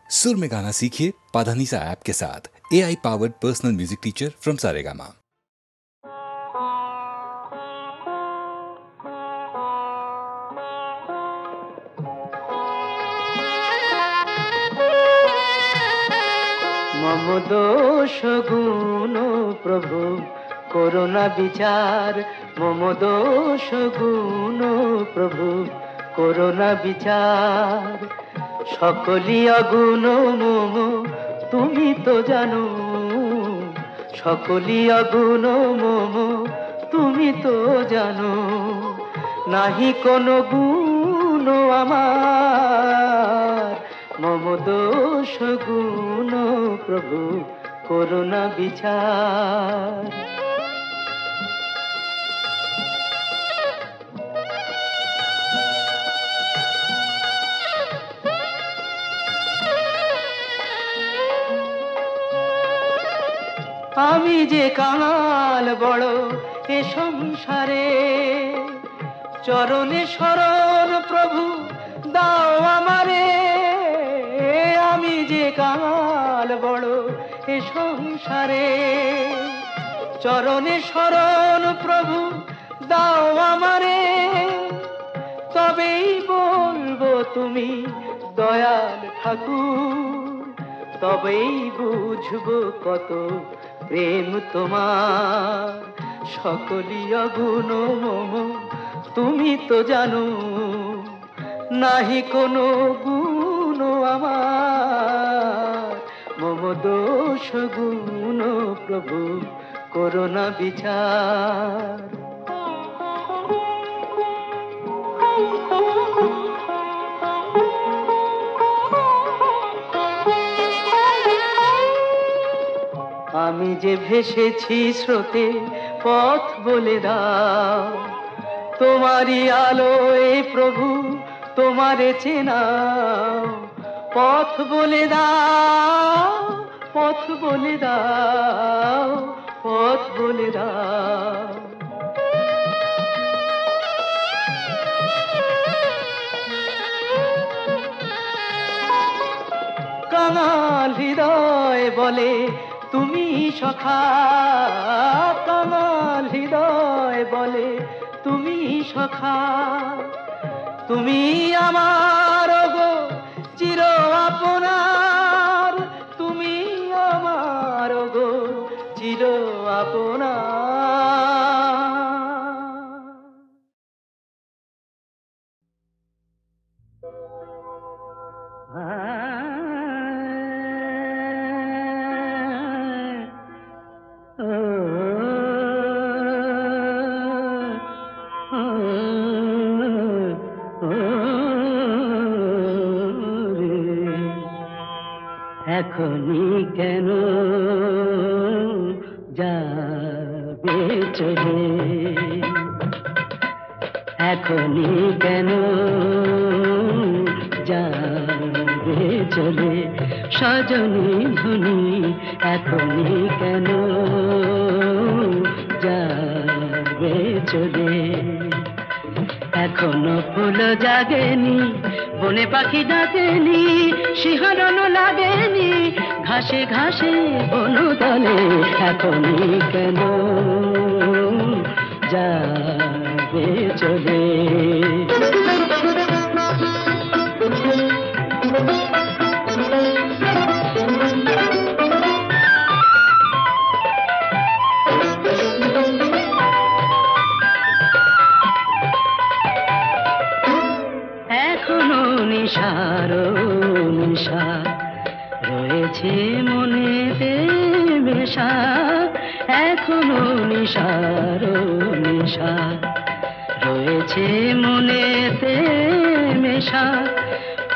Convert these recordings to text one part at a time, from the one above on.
सुर में गाना सीखिए पाधानीसा ऐप के साथ। AI powered personal music teacher from Saregama. मम दोष गुण प्रभु করোনা বিচার, মম দোষ গুণ প্রভু করোনা বিচার। সকলি অগুণ মম তুমি তো জানো, সকলি অগুণ মম তুমি তো জানো। নাহি কোনো গুণ আমার, মম দোষ গুণ প্রভু করোনা বিচার। আমি যে কাঙাল বড় এ সংসারে, চরণে শরণ প্রভু দাও আমারে। আমি যে কাঙাল বড় এ সংসারে, চরণে শরণ প্রভু দাও আমারে। তবেই বলবো তুমি দয়াল ঠাকুর, তবেই বুঝবো কত প্রেম তোমার। সকলি অগুণ মম তুমি তো জানো, নাহি কোনো গুণ আমার। মম দোষ গুণ প্রভু করোনা বিচার। আমি যে ভেসেছি স্রোতে পথ বলে দাও, তোমারই আলোয় প্রভু তোমারে চেনাও। পথ বলে দাও, পথ বলে দাও, পথ বলে দাও। কাঙাল হৃদয় বলে তুমি সখা, কাঙাল হৃদয় বলে তুমি সখা। তুমি আমার গো চির আপনার, তুমি আমার গো চির আপনার। এখনই কেন যাবে চলে, এখনই কেন যাবে চলে। সজনী ধনী এখনই কেন যাবে চলে। এখনো ফুল জাগেনি, বনে পাখি ডাকেনি, শিহরণ লাগেনি ঘাসে ঘাসে বনতলে। এখনই কেন যাবে চলে। এখনো নিশারো নিশা রয়েছে মনেতে মেশা, এখনো নিশারো নিশা রয়েছে মনেতে মেশা।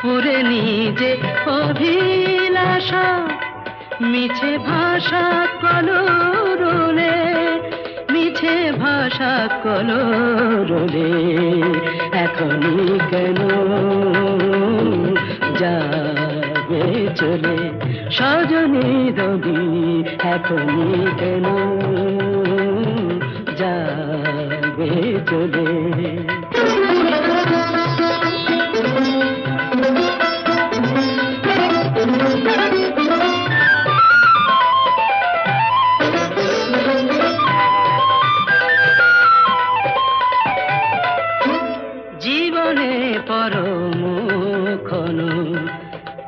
পুরে নিজে অভিলাষা মিছে ভাষা কলরলে, মিছে ভাষা কলরলে। এখনই কেন যাবে চলে। সজনী রবি এখনই কেন যাবে চলে।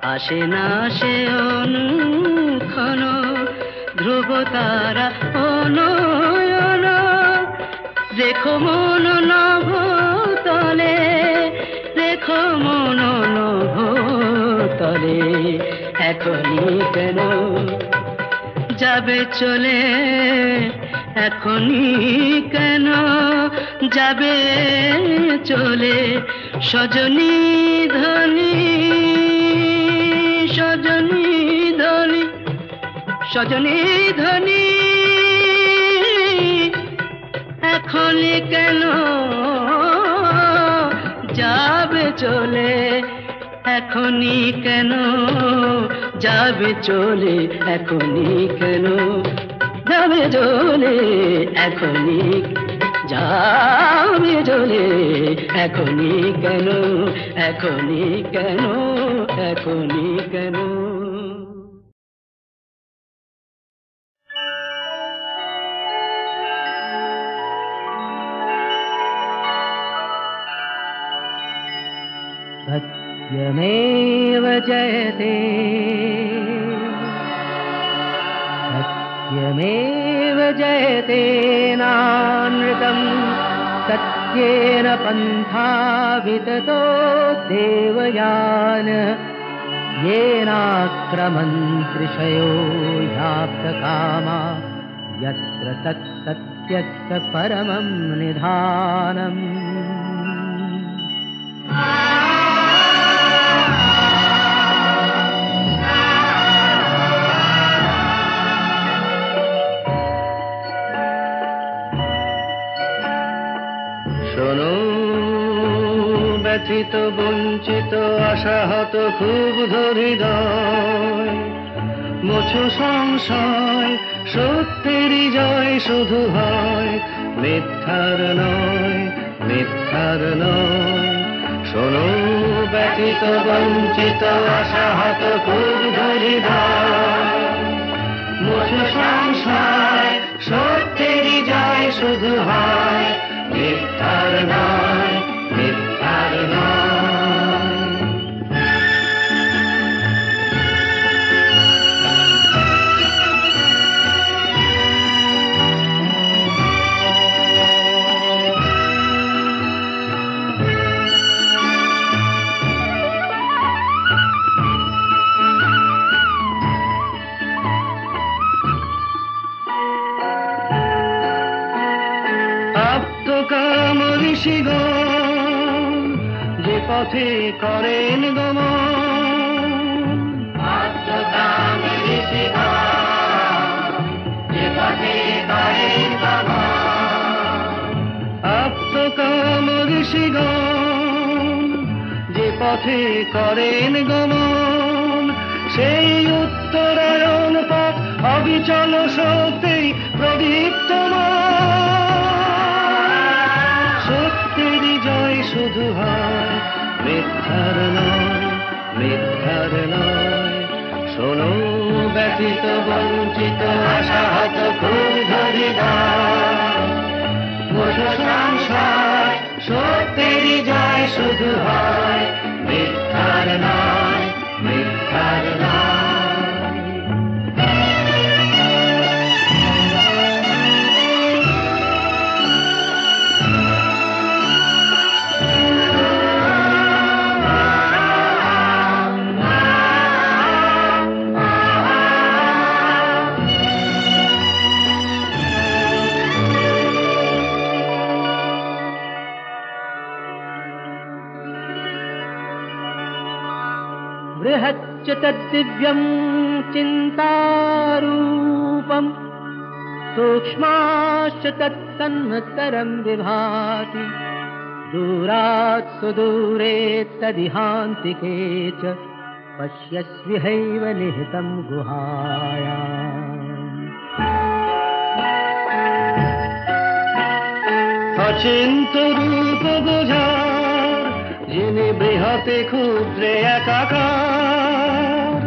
আসে না সে অনুক্ষণ ধ্রুব তারা অনয়ন রেখো মন নভ তলে রেখো মন নভ তলে এখনই কেন যাবে চলে এখনই কেন যাবে চলে সজনী ধনী সজনী ধনী সজনী ধনী এখনই কেন যাবে চলে এখনই কেন যাবে চলে এখনই কেন যাবে চলে এখনই যাবে চলে এখনই কেন এখনই কেন এখনই কেন सत्यमेव जयते सत्यमेव जयते नानृतम् सत्येन पन्था विततो देवयान येनाक्रमन्त्रिषयो ह्याप्तकामा यत्र तत्सत्यस्य परमं निधानम् শোনো ব্যথিত বঞ্চিত আশাহত ক্ষুব্ধ হৃদয় মোছো সংশয় সত্যেরই জয় শুধু হয় মিথ্যার নয় মিথ্যার নয় শোনো ব্যথিত বঞ্চিত আশাহত ক্ষুব্ধ হৃদয় মোছো সংশয় সত্যেরই জয় শুধু হয় মিথ্যার নয় মিথ্যার নয় আপ্তকাম ঋষিগণ যে পথে করেন গমন আপ্তকাম ঋষিগণ যে পথে করেন গমন আপ্তকাম ঋষিগণ যে পথে করেন গমন সেই উত্তরায়ণ পথ অবিচল শক্তি প্রদীপ্তমান সত্যেরই জয় শুধু হয় মিথ্যার নয় মিথ্যার নয় শোনো ব্যথিত বঞ্চিত আশাহত ক্ষুব্ধ হৃদয় মোছো সংশয় সত্যেরই জয় শুধু হয় মিথ্যার নয় মিথ্যার নয় बृहच्च तद्दिव्यं चिन्तारूपं सूक्ष्माश्च तत्सन्मत्तरं विभाति दूरात् सुदूरे तदिहान्तिके च पश्यस्विहैव निहितं गुहायाम् अचिन्त्य रूप बुझार যিনি বৃহতে ক্ষুদ্রে একাকার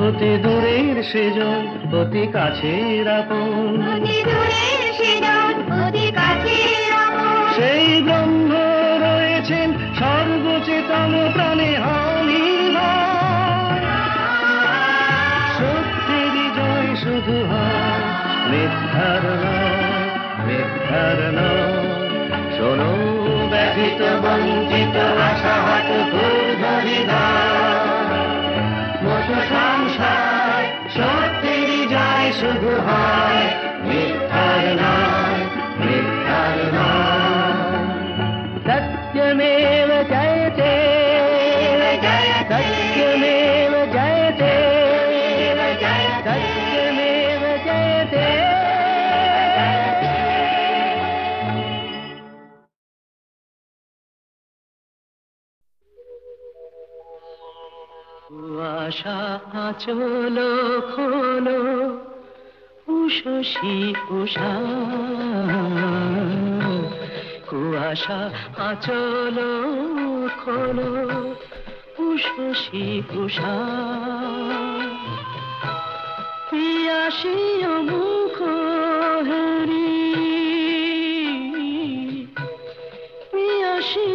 অতি দূরের সেজন অতি কাছের আপন অতি দূরের সেজন অতি কাছের মিথ্যার নয় শোনো ব্যথিত বঞ্চিত আশাহত মতো সংসার সত্যেরই যায় শুধু হয় মিথ্যার নয় মিথ্যার নয় সত্যমেব জয়তে সত্যমেব জয়তে সত্যমেব জয়তে কুয়াশা আঁচল খোলো উষসী উষা কুয়াশা আঁচল খোলো উষসী উষা পিয়াসী মুখ হেরি পিয়াসী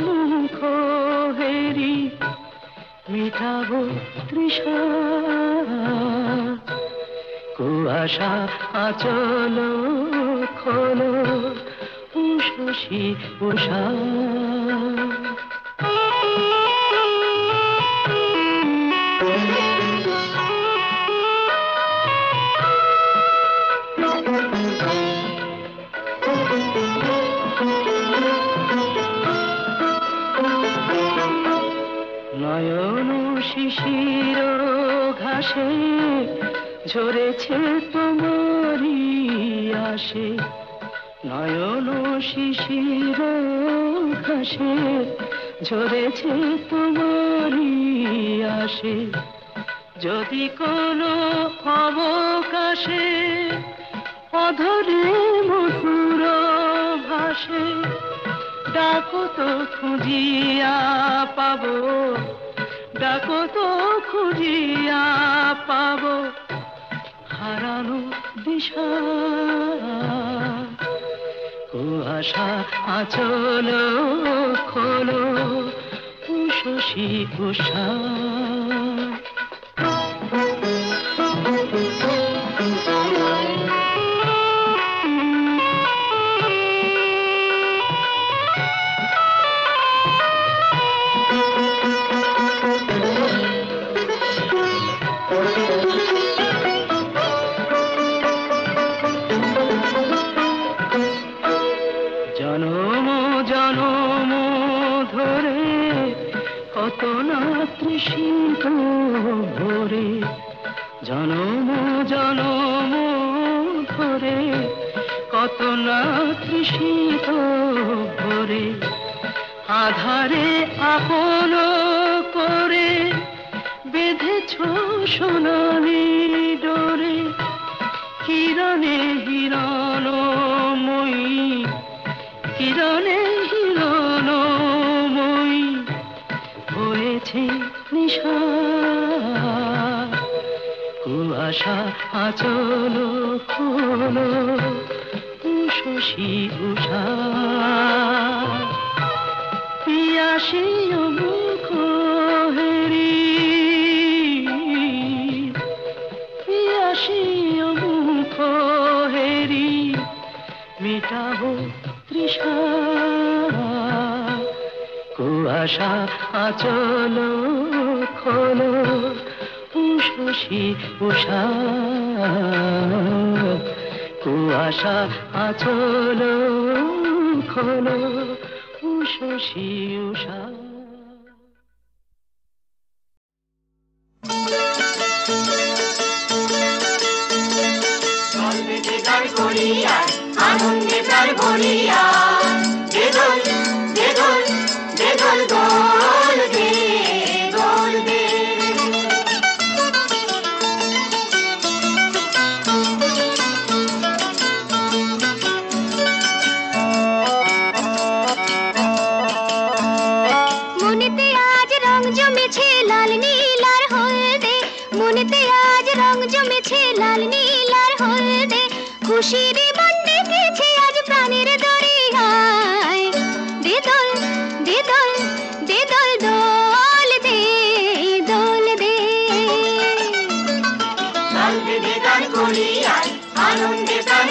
মুখ হেরি মিটাবো তৃষা কুয়াশা আঁচল খোলো উষসী উষা নয়ন শিশির ঘাসে ঝরেছে তোমারি আসে নয়ন শিশির ঘাসে ঝরেছে তোমারি আসে যদি কোনো অবকাশে অধরে মধুর ভাসে ডাকো তো খুঁজিয়া পাবো ডাকো তো খুঁজিয়া পাবো হারানো দিশা কুয়াশা আঁচল খোলো উষসী উষা জনম জনম ধরে কত না তৃষিত ভরে জনম জনম ধরে কত না তৃষিত ভরে আধারে আপন করে বেঁধেছ সোনালি ডোরে কিরণে হিরণময়ী কিরণে হিরণময়ী হয়েছে নিশা কুয়াশা আঁচল খোলো উষসী উষা পিয়াসী মুখ হেরি পিয়াসী মুখ হেরি মিটাবো তৃষা কুয়াশা আঁচল খোলো উষসী উষা কুয়াশা আঁচল খোলো উষসী উষা আনন্দে প্রাণ ভরিয়া দে দোল দে দোল দে দোল দোল দে দোল দে মনেতে আজ রং জমেছে লাল নীল আর হলদে মনেতে আজ রং জমেছে লাল নীল আর হলদে খুশির মন ডেকেছে আজ প্রাণের দরিয়ায় দে দোল দে দোল দে দোল দোল দে দোল দে দোল দে গান করিয়া আনন্দে প্রাণ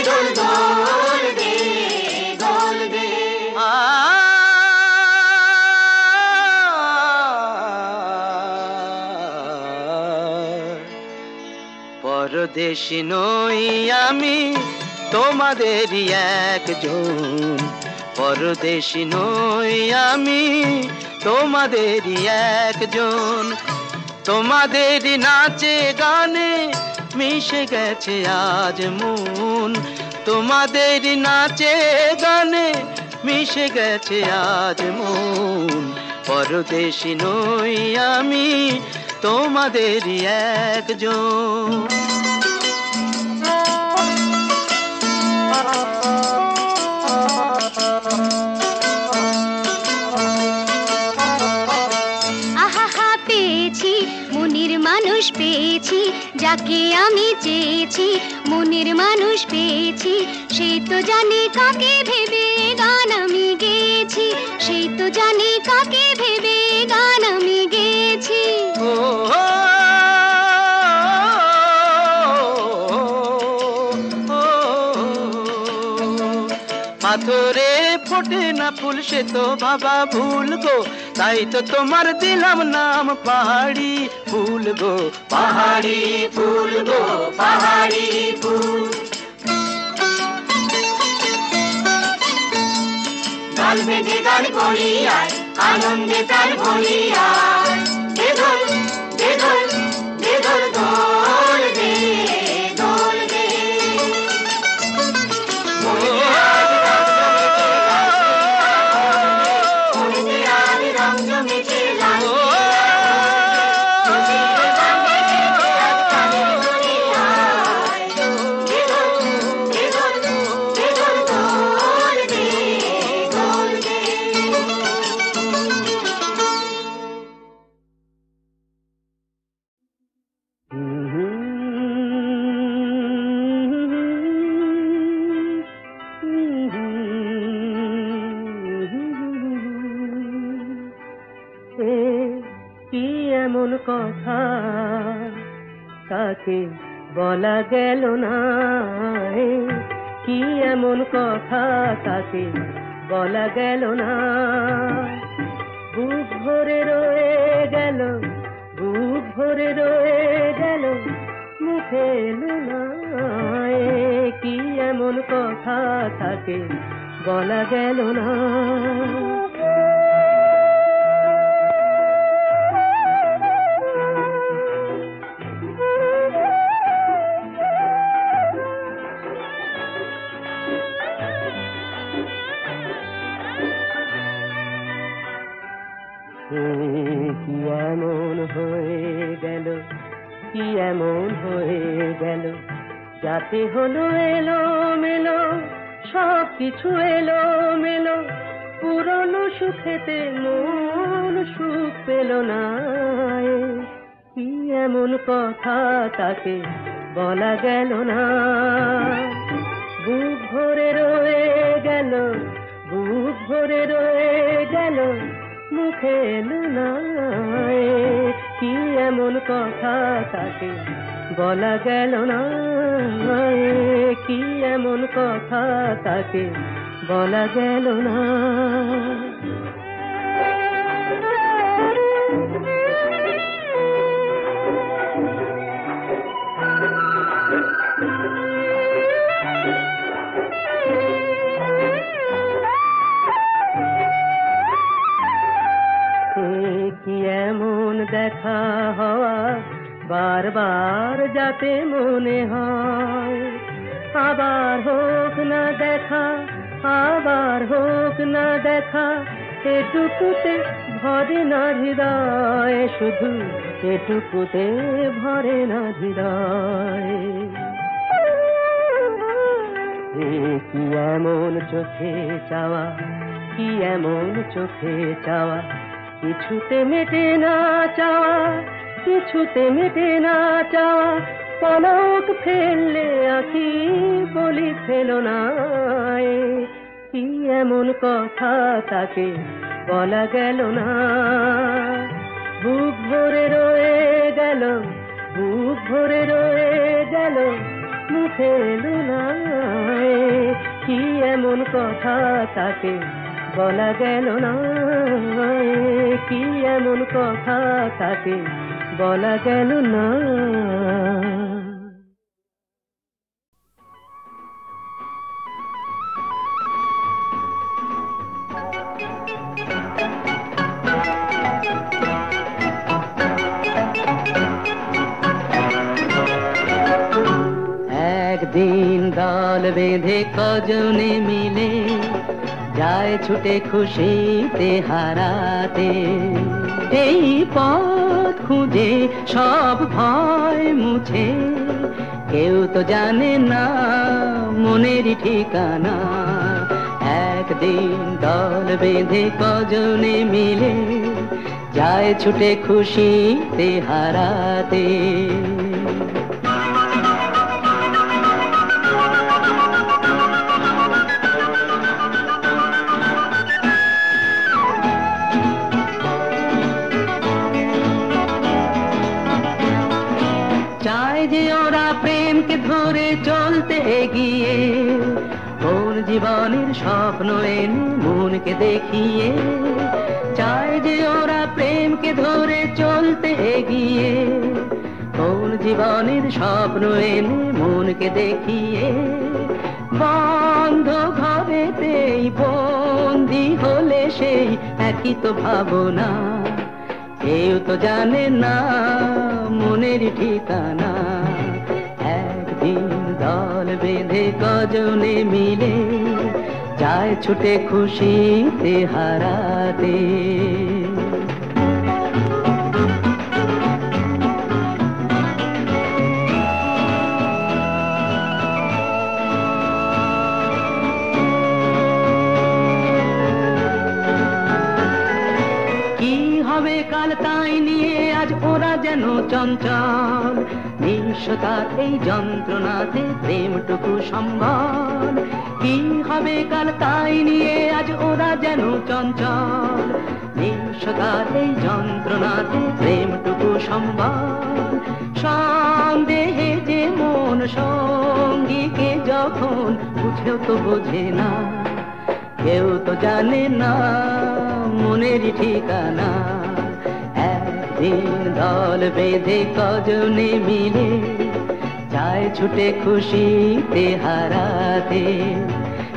দোল দোল দে দোল দে। পরদেশী নই আমি তোমাদেরই একজন, পরদেশী নই আমি তোমাদেরই একজন। তোমাদেরই নাচে গানে মিশে গেছে আজ মন, তোমাদেরই নাচে গানে মিশে গেছে আজ মন। পরদেশী নই আমি তোমাদেরই একজন। আহা পেয়েছি মনের মানুষ পেয়েছি, যাকে আমি চেয়েছি মনের মানুষ পেয়েছি। সে তো জানে কাকে ভেবে গান আমি গেয়েছি, সে তো জানে কাকে ভেবে গান আমি গেয়েছি। পাথরে ফোটে না ফুল সে তো বাবা ভুল গো, তাই তো তোমার দিলাম নাম পাহাড়ি ফুল গো, পাহাড়ি ফুল গো, পাহাড়ি ফুল। দল বেঁধে গান করি আর আনন্দে প্রাণ ভরি আর দে দোল দে দোল দে দোল দোল দে দোল দে। মনেতে আজ রং জমেছে লাল এমন কথা তাকে বলা গেল না, কি এমন কথা তাকে বলা গেল না। বুক ভরে রয়ে গেল, বুক ভরে রয়ে গেল, মুখে এলো না। কি এমন কথা তাকে বলা গেল না। কি এমন হয়ে গেল, কি এমন হয়ে গেল, যাতে হলো এলো মেলো, সব কিছু এলো মেলো। পুরনো সুখেতে মন সুখ পেল না। কি এমন কথা তাকে বলা গেল না। বুক ভরে রয়ে গেল, বুক ভরে রয়ে গেল, মুখে এলো না। কি এমন কথা তাকে বলা গেল না। কি এমন কথা তাকে বলা গেল না। কি এমন দেখা হওয়া বারবার যাতে মনে হয়, আবার হোক না দেখা, আবার হোক না দেখা। এটুকুতে ভরে না হৃদয়, শুধু এটুকুতে ভরে না হৃদয়। কি এমন চোখে চাওয়া, কি এমন চোখে চাওয়া, কিছুতে মেটে না চাওয়া, কিছুতে মেটে না চাওয়া। পলক ফেললে আঁখি বলি ফেলো না। কি এমন কথা তাকে বলা গেল না। বুক ভরে রয়ে গেল, বুক ভরে রয়ে গেল, মুখে এলো না। এমন কথা তাকে বলা গেল না, কি এমন কথা তাকে বলা গেল না। একদিন দল বেঁধে কজনে মিলে যায় ছুটে খুশিতে হারাতে, এই পথ খুঁজে সব ভয় মুছে, কেউ তো জানে না মনের ঠিকানা। একদিন দল বেঁধে কজনে মিলে যায় ছুটে খুশিতে হারাতে। চায় যে ওরা প্রেমকে ধরে চলতে এগিয়ে, কোন জীবনের স্বপ্ন এনে মনকে দেখিয়ে। চায় যে ওরা প্রেমকে ধরে চলতে এগিয়ে, কোন জীবনের স্বপ্ন এনে মনকে দেখিয়ে। বন্ধ ঘরেতেই বন্দি হলে সেই একই তো ভাবনা, কেউ তো জানে না মনের ঠিকানা। একদিন দল বেঁধে কজনে মিলে যায় ছুটে খুশিতে হারাতে। কাল তাই নিয়ে আজ ওরা যেন চঞ্চল, নিঃস্বতার এই যন্ত্রণাতে প্রেমটুকু সম্বল। কি হবে কাল তাই নিয়ে আজ ওরা যেন চঞ্চল, নিঃস্বতার এই যন্ত্রণাতে প্রেমটুকু সম্বল। সন্দেহে যে মন সঙ্গীকে যখন বুঝেও তো বোঝে না, কেউ তো জানে না মনের ঠিকানা। একদিন দল বেঁধে কজনে মিলে যায় ছুটে খুশিতে হারাতে,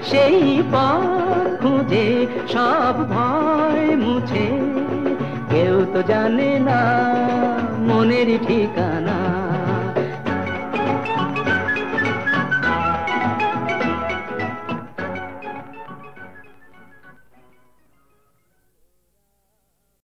সেই পথ খুঁজে সব ভয় মুছে, কেউ তো জানে না মনের ঠিকানা।